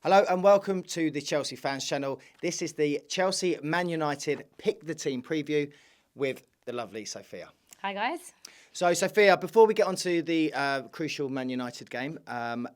Hello and welcome to the Chelsea Fans Channel. This is the Chelsea Man United Pick the Team preview with the lovely Sophia. Hi guys. So Sophia, before we get on to the crucial Man United game,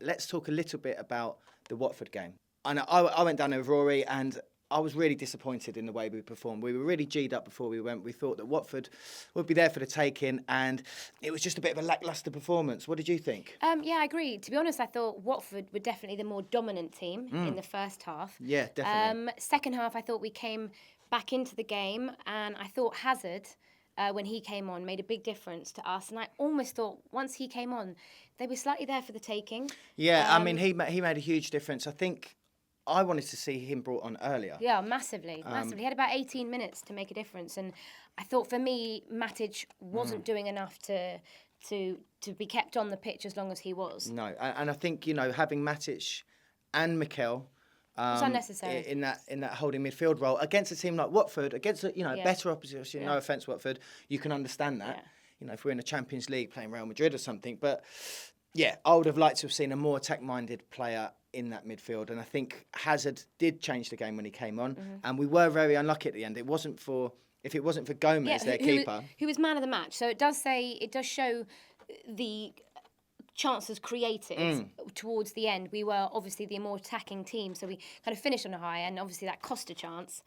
let's talk a little bit about the Watford game. I went down there with Rory and I was really disappointed in the way we performed. We were really G'd up before we went. We thought that Watford would be there for the taking, and it was just a bit of a lacklustre performance. What did you think? Yeah, I agree. To be honest, I thought Watford were definitely the more dominant team in the first half. Yeah, definitely. Second half, I thought we came back into the game, and I thought Hazard, when he came on, made a big difference to us. And I almost thought once he came on, they were slightly there for the taking. Yeah, I mean, he made a huge difference. I think I wanted to see him brought on earlier. Yeah, massively. He had about 18 minutes to make a difference. And I thought for me, Matic wasn't doing enough to be kept on the pitch as long as he was. No, and I think, having Matic and Mikel it's unnecessary. in that holding midfield role against a team like Watford, against better opposition, no offence Watford, you can understand that. Yeah. If we're in the Champions League playing Real Madrid or something. But yeah, I would have liked to have seen a more attack-minded player in that midfield, and I think Hazard did change the game when he came on, and we were very unlucky at the end. If it wasn't for Gomez, their keeper, who was man of the match. So it does show the chances created towards the end. We were obviously the more attacking team, so we kind of finished on a high, and obviously that Costa chance.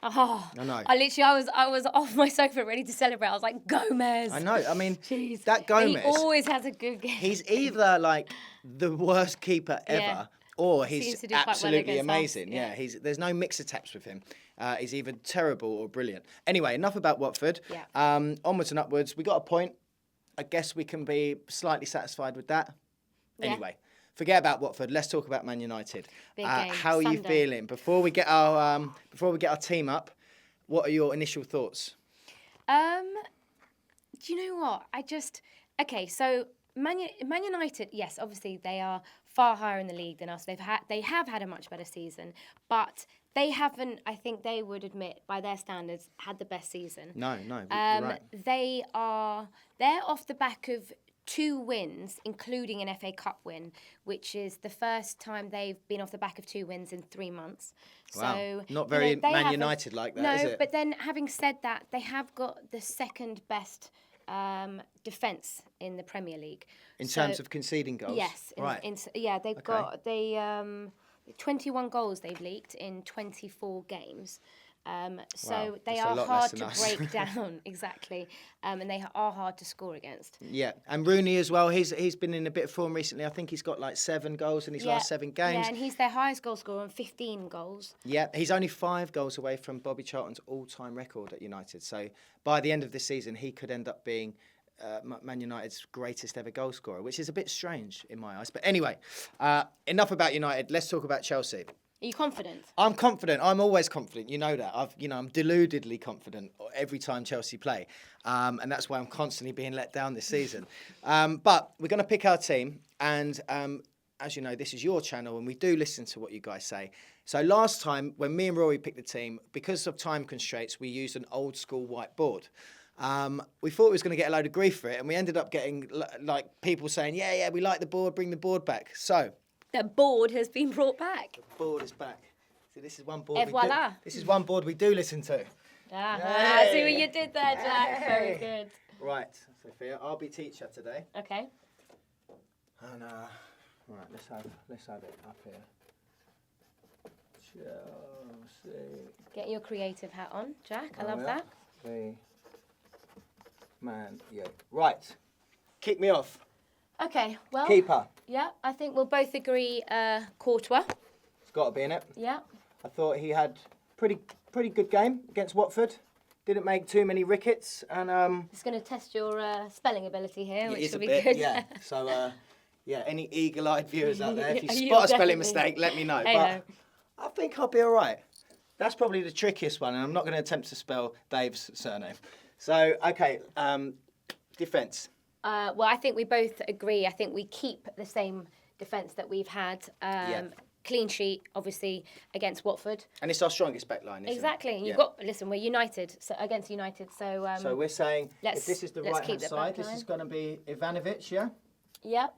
I know. I was off my sofa ready to celebrate. I was like, Gomez. I know. I mean, jeez. That Gomez. He always has a good game. He's either like the worst keeper ever, or he's absolutely amazing. Yeah, there's no mixer taps with him. He's either terrible or brilliant. Anyway, enough about Watford. Yeah. Onwards and upwards. We got a point. I guess we can be slightly satisfied with that. Yeah. Anyway, forget about Watford. Let's talk about Man United. Big game. How are you feeling before we get our team up? What are your initial thoughts? Do you know what? So Man United, yes, obviously they are far higher in the league than us. They have had a much better season, but they haven't, I think they would admit, by their standards, had the best season. No, you're right. They're off the back of 2 wins, including an FA Cup win, which is the first time they've been off the back of 2 wins in 3 months. Wow. So, not very Man United like that, is it? No, but then having said that, they have got the second best defence in the Premier League. In terms of conceding goals? Yes. They've got 21 goals they've leaked in 24 games. So they are hard to break down, exactly, and they are hard to score against. Yeah, and Rooney as well. He's been in a bit of form recently. I think he's got like 7 goals in his last 7 games. Yeah, and he's their highest goal scorer on 15 goals. Yeah, he's only 5 goals away from Bobby Charlton's all-time record at United. So by the end of this season, he could end up being Man United's greatest ever goal scorer, which is a bit strange in my eyes. But anyway, enough about United. Let's talk about Chelsea. Are you confident? I'm confident. I'm always confident. You know that. I'm deludedly confident every time Chelsea play, and that's why I'm constantly being let down this season. But we're going to pick our team, and as you know, this is your channel, and we do listen to what you guys say. So last time, when me and Rory picked the team, because of time constraints, we used an old school whiteboard. We thought we was going to get a load of grief for it, and we ended up getting like people saying, "Yeah, we like the board. Bring the board back." So. The board has been brought back. The board is back. So this is one board. This is one board we do listen to. I see what you did there, Jack. Very good. Right, Sophia, I'll be teacher today. Okay. And right, let's have it up here. Chelsea. Get your creative hat on, Jack. I love that. Man, yeah. Right. Kick me off. Okay, well... Keeper. Yeah, I think we'll both agree Courtois. It's got to be in it. Yeah. I thought he had pretty good game against Watford. Didn't make too many rickets. And it's going to test your spelling ability here, which will be bit, good. Yeah, so, any eagle-eyed viewers out there, if you spot a spelling mistake, let me know. But I think I'll be all right. That's probably the trickiest one, and I'm not going to attempt to spell Dave's surname. So, okay, defence. Well, I think we both agree. I think we keep the same defence that we've had. Clean sheet, obviously, against Watford. And it's our strongest back line, isn't exactly. it? And you've got, listen, we're United, so against United. So we're saying, if this is the right-hand side, this is going to be Ivanovic, yeah? Yep.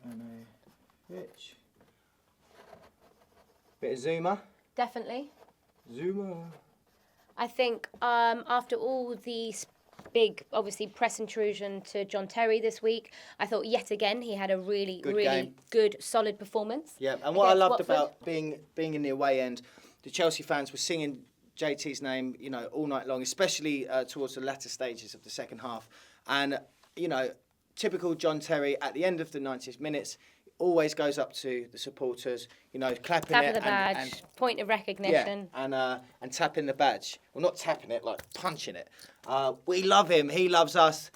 Ivanovic. Bit of Zuma. Definitely. Zuma. I think after all the big, obviously, press intrusion to John Terry this week, I thought yet again he had a really good, solid performance. Yeah, and what I loved Watford. about being in the away end, the Chelsea fans were singing JT's name, all night long, especially towards the latter stages of the second half. And, typical John Terry, at the end of the 90th minutes, always goes up to the supporters, clapping Tap it. of the badge, and point of recognition. Yeah, and tapping the badge. Well, not tapping it, like punching it. We love him. He loves us.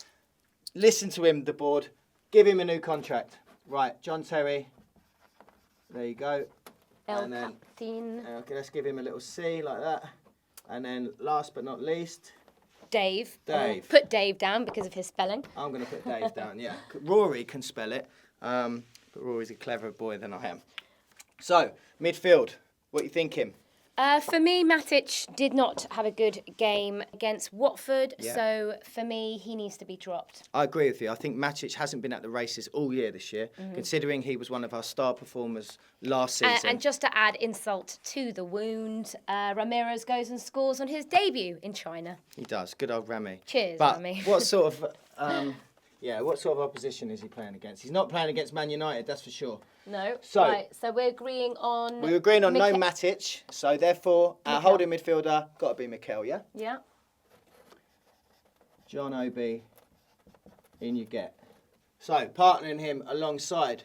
Listen to him, the board. Give him a new contract. Right, John Terry. There you go. El Captain. Okay, let's give him a little C like that. And then last but not least, Dave. Dave. Put Dave down because of his spelling. I'm going to put Dave down, yeah. Rory can spell it, but Rory's a cleverer boy than I am. So, midfield, what are you thinking? For me, Matic did not have a good game against Watford, so for me, he needs to be dropped. I agree with you. I think Matic hasn't been at the races all year this year, considering he was one of our star performers last season. And just to add insult to the wound, Ramirez goes and scores on his debut in China. He does. Good old Rami. Cheers, but Rami. What sort of opposition is he playing against? He's not playing against Man United, that's for sure. No. So, right, so we're agreeing on... We're agreeing on no Matic, so therefore our holding midfielder got to be Mikel, yeah? Yeah. John Obi, in you get. So, partnering him alongside.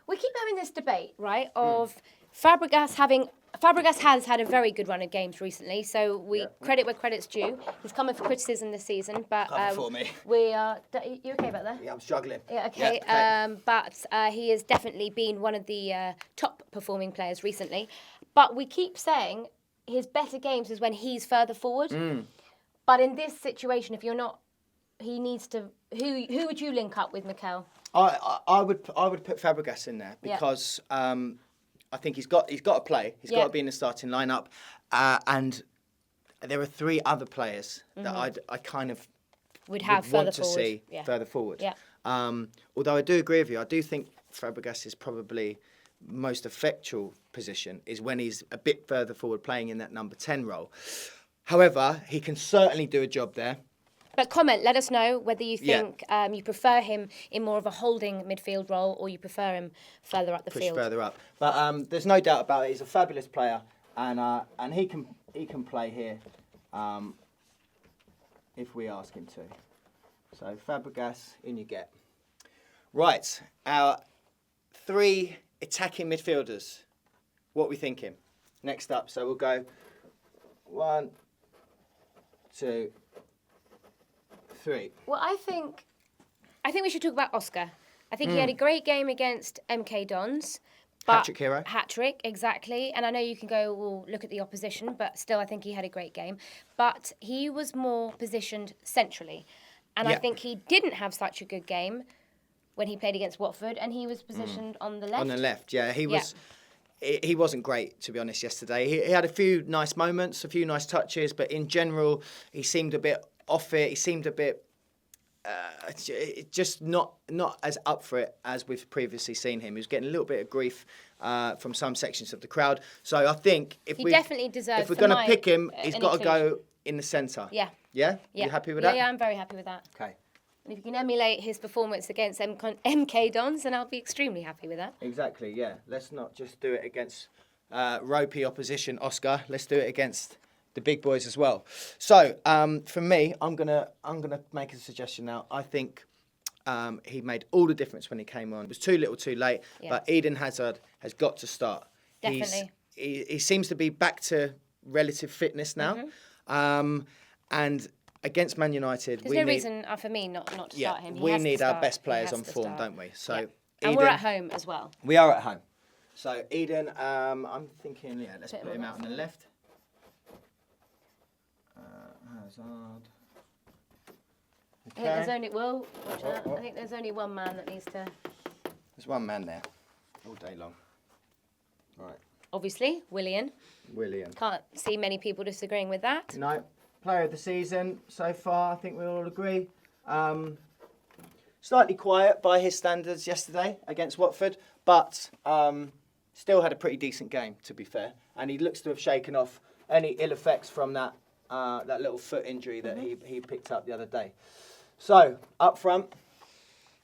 We keep having this debate, right, of Fabregas has had a very good run of games recently, so we credit where credit's due. He's coming for criticism this season, but for me. we are. You okay about that? Yeah, I'm struggling. Yeah, okay. Yeah, But he has definitely been one of the top performing players recently. But we keep saying his better games is when he's further forward. But in this situation, if you're not, he needs to. Who would you link up with, Mikel? I would put Fabregas in there because I think he's got to play. He's got to be in the starting lineup, and there are three other players that I kind of would want to see further forward. Yeah. Although I do agree with you, I do think Fabregas is probably most effectual position is when he's a bit further forward, playing in that number 10 role. However, he can certainly do a job there. But let us know whether you think you prefer him in more of a holding midfield role or you prefer him further up the field. Push further up. But there's no doubt about it. He's a fabulous player, and he can play here if we ask him to. So Fabregas, in you get. Right, our three attacking midfielders. What are we thinking? Next up, so we'll go 1, 2, 3. Well, I think we should talk about Oscar. I think he had a great game against MK Dons. Hat-trick hero. Hat-trick, exactly. And I know you can go, well, look at the opposition, but still I think he had a great game. But he was more positioned centrally. And I think he didn't have such a good game when he played against Watford, and he was positioned on the left. On the left, yeah. He was. He wasn't great, to be honest, yesterday. He had a few nice moments, a few nice touches, but in general, he seemed a bit off it. He seemed a bit just not as up for it as we've previously seen him. He was getting a little bit of grief from some sections of the crowd. So I think if he definitely deserves. If we're going to pick him, he's got to go in the centre. Yeah. Yeah. You happy with that? Yeah, I'm very happy with that. Okay. And if you can emulate his performance against MK Dons, then I'll be extremely happy with that. Exactly. Yeah. Let's not just do it against ropey opposition, Oscar. Let's do it against the big boys as well. So for me, I'm gonna make a suggestion now. I think he made all the difference when he came on. It was too little, too late. Yeah. But Eden Hazard has got to start. Definitely. He seems to be back to relative fitness now, and against Man United, there's no reason for me not to start him. We need our best players on form, don't we? So, Eden, and we're at home as well. We are at home. So Eden, I'm thinking, let's put him out on the left. Hazard. Okay. I think I think there's only one man that needs to. There's one man there, all day long. Right. Obviously, Willian. Can't see many people disagreeing with that. No. Player of the season so far, I think we all agree. Slightly quiet by his standards yesterday against Watford, but still had a pretty decent game, to be fair. And he looks to have shaken off any ill effects from that little foot injury that he picked up the other day. So, up front.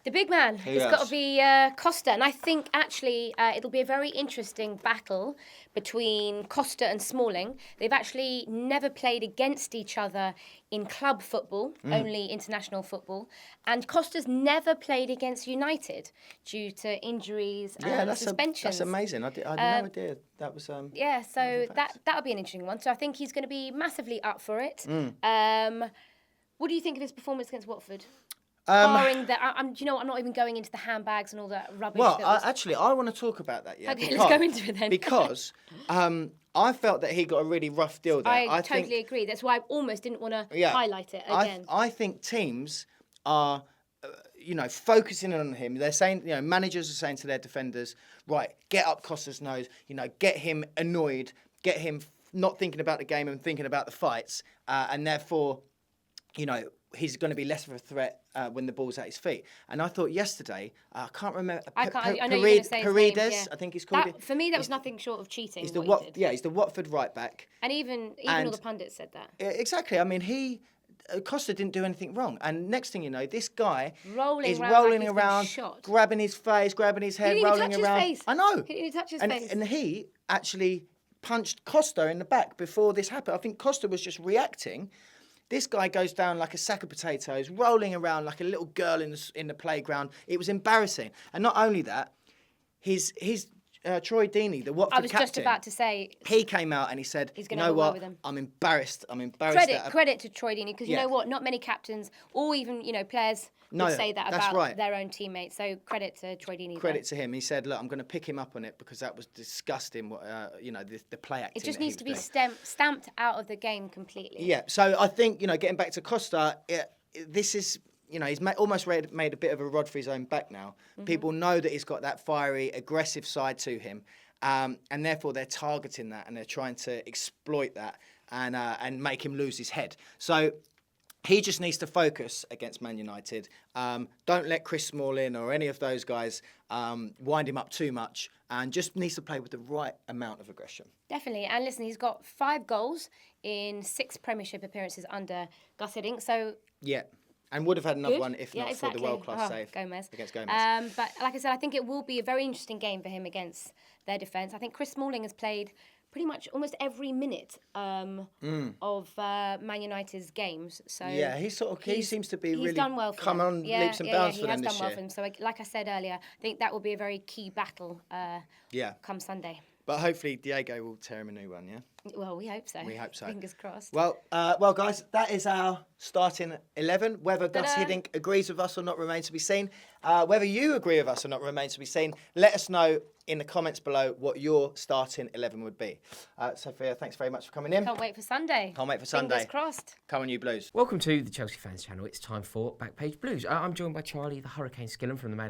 The big man. It's got to be Costa. And I think, actually, it'll be a very interesting battle between Costa and Smalling. They've actually never played against each other in club football, only international football. And Costa's never played against United due to injuries and suspensions. That's amazing. I had no idea that was... yeah, so that'll be an interesting one. So I think he's going to be massively up for it. What do you think of his performance against Watford? Barring that, do you know what? I'm not even going into the handbags and all that rubbish. Well, I want to talk about that. Yeah, okay, let's go into it then. Because I felt that he got a really rough deal there. I totally agree. That's why I almost didn't want to highlight it again. I think teams are, focusing on him. They're saying, managers are saying to their defenders, right, get up Costa's nose. Get him annoyed. Get him not thinking about the game and thinking about the fights, and therefore, he's going to be less of a threat when the ball's at his feet. And I thought yesterday, I can't remember. I know you're going to say his name, Paredes, I think he's called it. For me, that was nothing short of cheating. He's he's the Watford right back. And even all the pundits said that. Exactly. I mean, Costa didn't do anything wrong. And next thing you know, this guy is rolling around, grabbing his face, grabbing his head, rolling around. His face. I know. He didn't even touch his face. And he actually punched Costa in the back before this happened. I think Costa was just reacting. This guy goes down like a sack of potatoes, rolling around like a little girl in the playground. It was embarrassing. And not only that, his Troy Deeney, the Watford captain... I was just about to say... He came out and he said, you know what, I'm embarrassed. Credit to Troy Deeney, because you know what, not many captains or even, players would say that about their own teammates. So credit to Troy Deeney. Credit to him. He said, look, I'm going to pick him up on it because that was disgusting, the play acting. It just needs to be stamped out of the game completely. Yeah, so I think, getting back to Costa, this is... he's almost made a bit of a rod for his own back now. Mm-hmm. People know that he's got that fiery, aggressive side to him, and therefore they're targeting that and they're trying to exploit that and make him lose his head. So he just needs to focus against Man United. Don't let Chris Smalling or any of those guys wind him up too much, and just needs to play with the right amount of aggression. Definitely. And listen, he's got 5 goals in 6 Premiership appearances under Gus Hiddink. So yeah. And would have had another one if not for the world-class save against Gomez. But like I said, I think it will be a very interesting game for him against their defence. I think Chris Smalling has played pretty much almost every minute of Man United's games. So yeah, he seems to be really done well for come on leaps and bounds for them this year. He has done well for them. So like I said earlier, I think that will be a very key battle come Sunday. But hopefully Diego will tear him a new one, yeah? Well, we hope so. We hope so. Fingers crossed. Well, guys, that is our starting 11. Whether Gus Hiddink agrees with us or not remains to be seen. Whether you agree with us or not remains to be seen. Let us know in the comments below what your starting 11 would be. Sophia, thanks very much for coming in. Can't wait for Sunday. Fingers crossed. Come on, you Blues. Welcome to the Chelsea Fans Channel. It's time for Backpage Blues. I'm joined by Charlie, the Hurricane Skillen from the Man